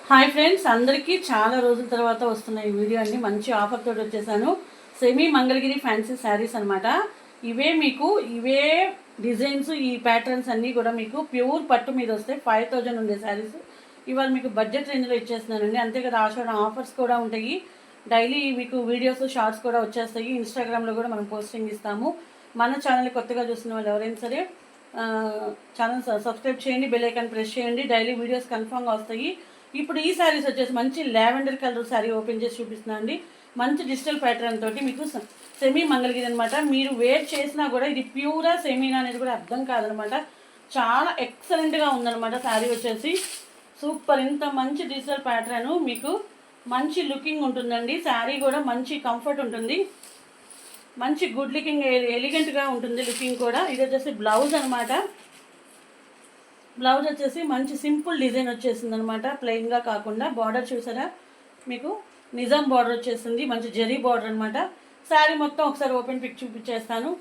Hi friends, అందరికీ చాలా రోజుల తర్వాత వస్తున్న ఈ వీడియో అండి. మంచి ఆఫర్ తోటి వచ్చేసాను. సెమీ మంగళగిరి ఫ్యాన్సీ శారీస్ అనమాట. ఇవే డిజైన్స్, ఈ ప్యాటర్న్స్ అన్నీ కూడా మీకు ప్యూర్ పట్టు మీద వస్తాయి. 5000 ఉండే శారీస్ ఇవాళ మీకు బడ్జెట్ రేంజ్లో ఇచ్చేస్తున్నానండి. అంతే కదా, ఆషాఢం ఆఫర్స్ కూడా ఉంటాయి. డైలీ మీకు వీడియోస్, షార్ట్స్ కూడా వచ్చేస్తాయి. ఇన్స్టాగ్రామ్లో కూడా మనం పోస్టింగ్ ఇస్తాము. మన ఛానల్ కొత్తగా చూస్తున్న వాళ్ళు ఎవరైనా సరే ఛానల్ సబ్స్క్రైబ్ చేయండి, బెల్ ఐకాన్ ప్రెస్ చేయండి. డైలీ వీడియోస్ కన్ఫామ్గా వస్తాయి. ఇప్పుడు ఈ శారీస్ వచ్చేసి మంచి లావెండర్ కలర్ శారీ ఓపెన్ చేసి చూపిస్తున్నా అండి. మంచి డిజిటల్ ప్యాటర్న్ తోటి మీకు సెమీ మంగళగిరి అనమాట. మీరు వేర్ చేసినా కూడా ఇది ప్యూరా సెమీనా అనేది కూడా అర్థం కాదనమాట. చాలా ఎక్సలెంట్గా ఉందన్నమాట శారీ వచ్చేసి. సూపర్, ఇంత మంచి డిజిటల్ ప్యాటర్న్ మీకు మంచి లుకింగ్ ఉంటుందండి. శారీ కూడా మంచి కంఫర్ట్ ఉంటుంది, మంచి గుడ్ లుకింగ్, ఎలిగెంట్గా ఉంటుంది లుకింగ్ కూడా. ఇది వచ్చేసి బ్లౌజ్ అనమాట. బ్లౌజ్ వచ్చేసి మంచి సింపుల్ డిజైన్ వచ్చేసింది అనమాట, ప్లెయిన్గా కాకుండా. బార్డర్ చూసారా, మీకు నిజాం బార్డర్ వచ్చేసింది, మంచి జరీ బార్డర్ అనమాట. శారీ మొత్తం ఒకసారి ఓపెన్ పిక్ చూపించేస్తాను.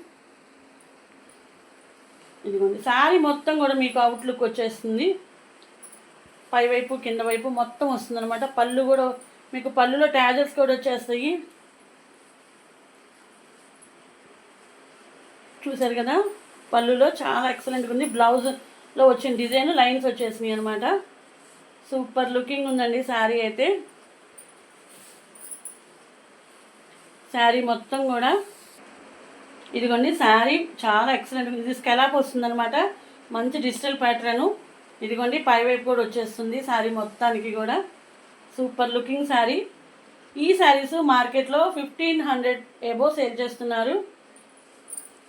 ఇదిగోండి, శారీ మొత్తం కూడా మీకు అవుట్లుక్ వచ్చేస్తుంది. పైవైపు కింద వైపు మొత్తం వస్తుంది అనమాట. పళ్ళు కూడా మీకు పళ్ళులో ట్యాజర్స్ కూడా వచ్చేస్తాయి. చూసారు కదా, పళ్ళులో చాలా ఎక్సలెంట్గా ఉంది. బ్లౌజ్లో వచ్చిన డిజైన్ లైన్స్ వచ్చేసినాయి అనమాట. సూపర్ లుకింగ్ ఉందండి శారీ అయితే. శారీ మొత్తం కూడా ఇదిగోండి, శారీ చాలా ఎక్సలెంట్. ఇది స్కెలాప్ వస్తుందన్నమాట, మంచి డిజిటల్ ప్యాటర్ను. ఇదిగోండి, పైవైపు కూడా వచ్చేస్తుంది శారీ మొత్తానికి కూడా. Super looking sari. ఈ శారీస్ మార్కెట్లో 1500 ఎబో సేల్ చేస్తున్నారు.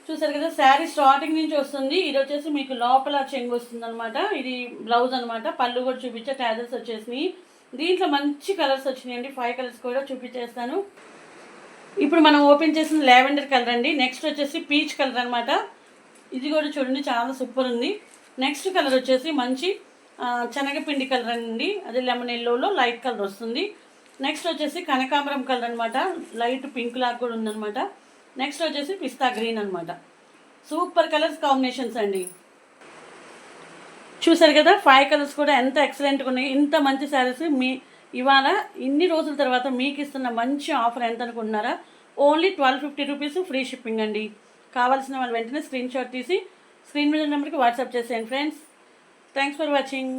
చూసారు కదా, శారీ స్టార్టింగ్ నుంచి వస్తుంది. ఇది వచ్చేసి మీకు లోపల చెంగు వస్తుంది అనమాట. ఇది బ్లౌజ్ అనమాట. పళ్ళు కూడా చూపించే ట్యాజర్స్ వచ్చేసినాయి. దీంట్లో మంచి కలర్స్ వచ్చినాయండి. 5 కలర్స్ కూడా చూపించేస్తాను. ఇప్పుడు మనం ఓపెన్ చేసిన లావెండర్ కలర్ అండి. నెక్స్ట్ వచ్చేసి పీచ్ కలర్ అనమాట. ఇది కూడా చూడండి, చాలా సూపర్ ఉంది. నెక్స్ట్ కలర్ వచ్చేసి మంచి శనగపిండి కలర్ అండి. అది లెమన్ ఎల్లోలో లైట్ కలర్ వస్తుంది. నెక్స్ట్ వచ్చేసి కనకాంబరం కలర్ అనమాట. లైట్ పింక్ లాగా కూడా ఉందన్నమాట. నెక్స్ట్ వచ్చేసి పిస్తా గ్రీన్ అనమాట. సూపర్ కలర్స్ కాంబినేషన్స్ అండి. చూసారు కదా, 5 కలర్స్ కూడా ఎంత ఎక్సలెంట్గా ఉన్నాయి. ఇంత మంచి శారీస్ ఇవాళ ఇన్ని రోజుల తర్వాత మీకు ఇస్తున్న మంచి ఆఫర్ ఎంత అనుకుంటున్నారా? ఓన్లీ 1250 రూపీస్, ఫ్రీ షిప్పింగ్ అండి. కావాల్సిన వాళ్ళు వెంటనే స్క్రీన్ షాట్ తీసి స్క్రీన్ మీద నెంబర్కి వాట్సాప్ చేసేయండి ఫ్రెండ్స్. Thanks for watching.